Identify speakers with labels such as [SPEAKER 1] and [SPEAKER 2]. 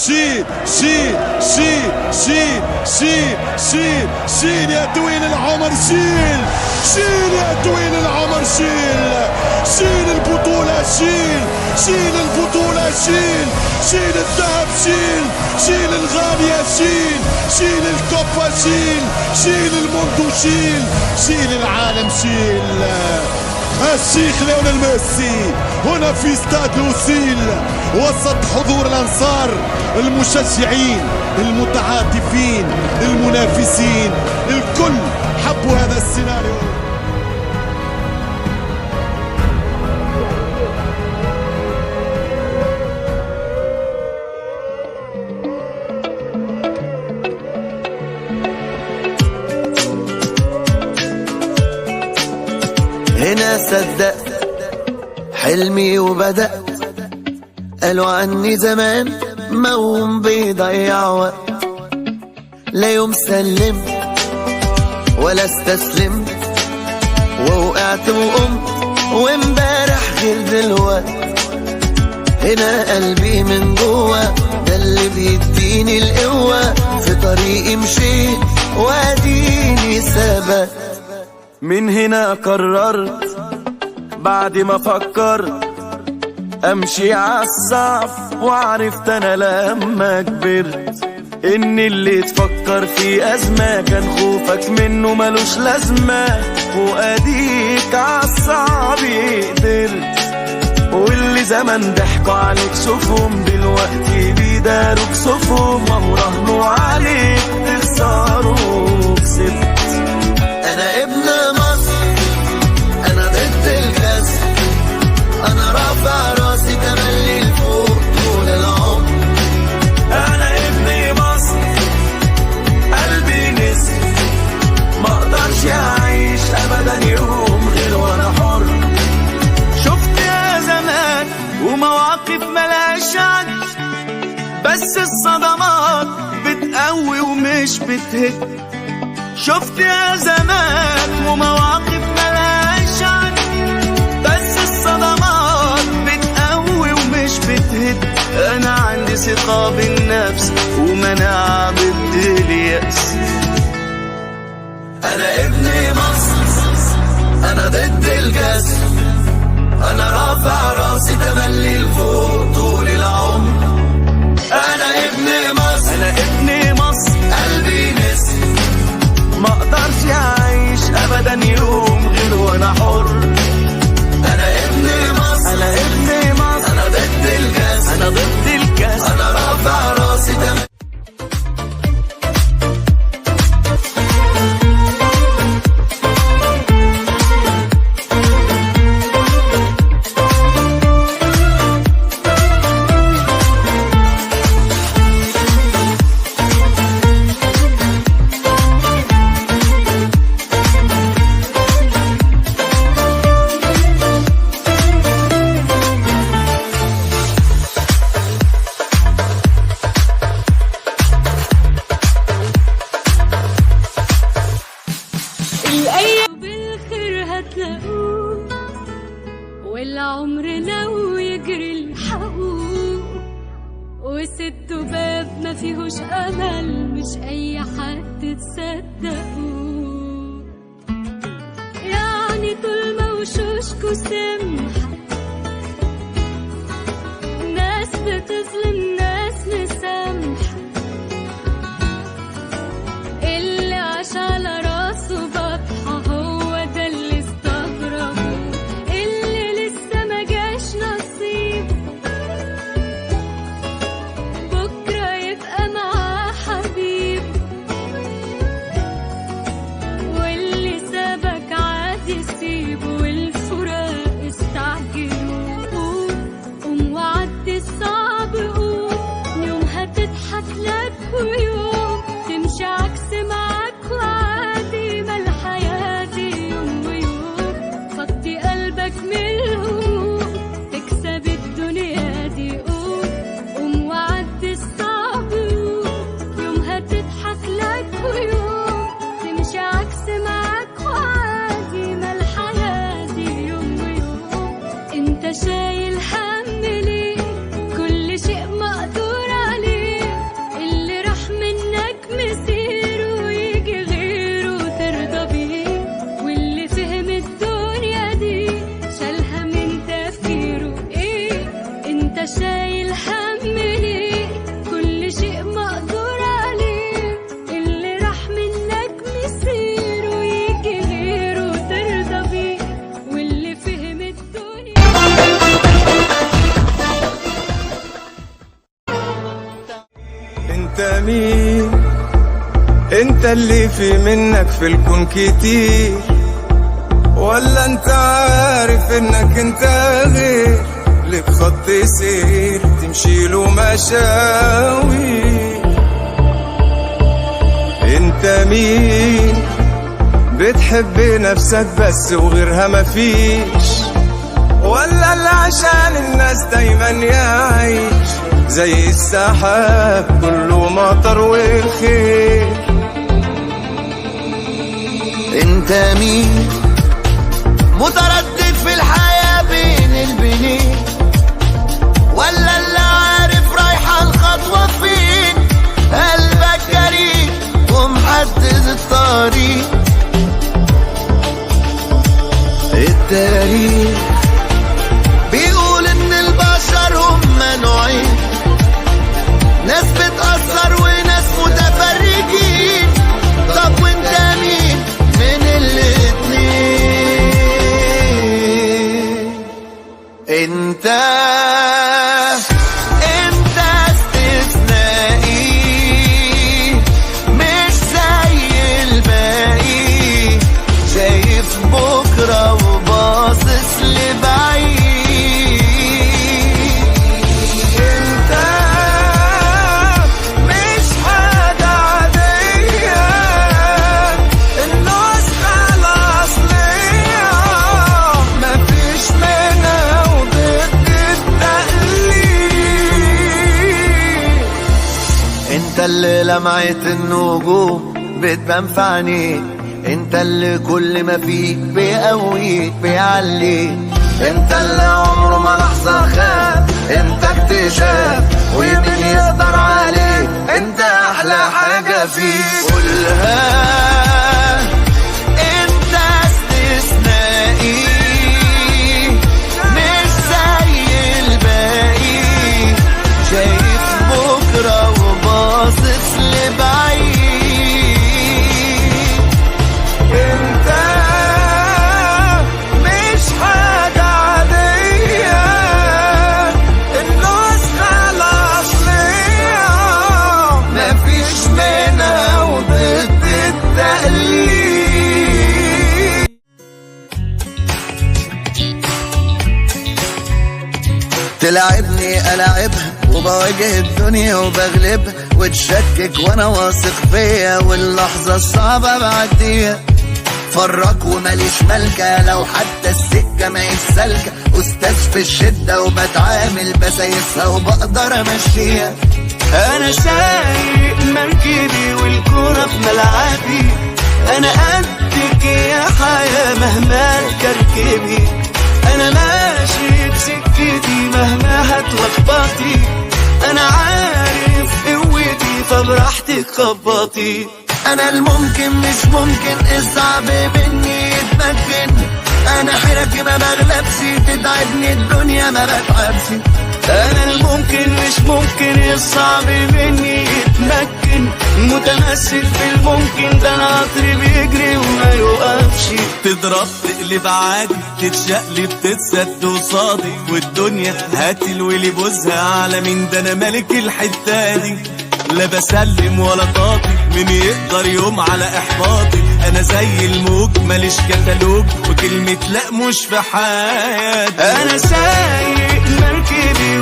[SPEAKER 1] شيل شيل شيل شيل شيل شيل شيل يا طويل العمر، شيل شيل يا طويل العمر، شيل شيل البطولة، شيل شيل البطولة، شيل شيل الذهب، شيل شيل الغالية، شيل شيل الكوبا، شيل شيل الموندو، شيل شيل العالم، شيل الشيخ ليونيل ميسي هنا في استاد لوسيل وسط حضور الأنصار، المشجعين، المتعاطفين، المنافسين، الكل حبوا هذا السيناريو.
[SPEAKER 2] هنا صدقت حلمي وبدأت، قالوا عني زمان موهوم بيضيع وقت، لا يوم سلمت ولا استسلمت، ووقعت وقمت وامبارح غير دلوقت. هنا قلبي من جوا ده اللي بيديني القوة، في طريقي مشيت واديني ثبت. من هنا قررت بعد ما فكرت امشي عالصعب، وعرفت انا لما كبرت ان اللي تفكر في ازمة كان خوفك منه ملوش لازمة، واديك عالصعب قدرت. واللي زمان ضحكوا عليك شوفهم دلوقتي بيداروك صفهم، وهو راهنوا عليك تخسروا كسبت. انا ابن مصر، انا ضد الكسر، انا رافع راسي تملي لفوق طول العمر. انا ابن مصر قلبي نسر، ما اقدرش اعيش ابدا يوم غير وانا حر. شفت يا زمان ومواقف ملهاش عد، بس الصدمات بتقوي ومش بتهد. شفت يا زمان ومواقف ملهاش عد، بس الصدمات بتقوي ومش بتهد. انا عندي ثقة بالنفس ومناعة ضد اليأس. انا ابن مصر، انا ضد الكسر، انا رافع راسي تملي لفوق طول العمر. انا ابن مصر، انا ابن مصر قلبي نسر، ما اقدرش اعيش ابدا يوم غير وانا حر. انا ابن مصر، انا ابن مصر، انا ضد الكسر، انا ضد الكسر، انا رافع راسي تملي.
[SPEAKER 3] والعمر لو يجري الحقوق، وست باب ما فيهوش امل، مش اي حد تصدقوه. يعني طول ما وشوشكوا سمحة، ناس بتظلم ناس مسامحة، اللي عاش على راسه بطحة هو ده اللي استغربه، اللي لسه ما جاش نصيب بكرة يبقى معاه حبيب، واللي سابك عادي سيبه، والفراق استعجل.
[SPEAKER 4] انت مين؟ انت اللي في منك في الكون كتير، ولا انت عارف انك انت غير لك خط سير تمشي له مشاوير؟ انت مين؟ بتحب نفسك بس وغيرها مفيش، ولا اللي عشان الناس دايما يعيش زي السحاب كله مطر والخير؟
[SPEAKER 2] انت مين؟ متردد في الحياة بين البنين، ولا اللي عارف رايحة الخطوة فين؟ قلبك جريء ومحدد الطريق. التاريخ بيقول ان البشر هم نوعين، ناس بتأثر وناس متفرجين. طب وانت مين من الاتنين؟ انت استثنائي مش زي الباقي، شايف بكرة وباصص لبعيد. انت مش حاجة عادية، النسخة الأصلية مفيش منها وضد التقليد. انت اللي لمعة النجوم بتبان في عينيك، انت اللي كل ما فيك بيقويك بيعليك، انت اللي عمره ما لحظة خاب، انت اكتشاف ومين يقدر عليك، انت احلى حاجة فيك. قولها انت استثنائي مش زي الباقي، شايف بكرة وباصص لبعيد. انت مش حاجة عادية، النسخة الأصلية مفيش منها وضد التقليد. تلعبني ألعبها وبواجه الدنيا وبغلبها، وتشكك وانا واثق فيا واللحظة الصعبة بعديها. فرق وماليش ملكة لو حتى السكة ما سالكة، أستاذ في الشدة وبتعامل بسايسها وبقدر أمشيها.
[SPEAKER 5] أنا سايق مركبي والكرة في ملعبي، أنا قدك يا حياة مهما تركبي، أنا ماشي بسكتي مهما هتلخبطي، أنا عارف قوتي فبراحتك خبطي.
[SPEAKER 2] أنا الممكن مش ممكن الصعب مني يتمكن، أنا حيرتي ما بغلبش تتعبني الدنيا ما بتعبش.
[SPEAKER 5] أنا الممكن مش ممكن الصعب مني يتمكن، متمسك في الممكن، ده أنا قطري بيجري وما يوقفش.
[SPEAKER 6] تضرب تقلب عادي تتشقلب تتسد وصادي، والدنيا هاتي الولي بوزها على مين، ده أنا ملك الحتة دي، لا بسلم ولا طاطي، مين يقدر يوم على احباطي. انا زي الموج ماليش كتالوج، وكلمة لا مش في حياتي.
[SPEAKER 5] انا سايق مركبي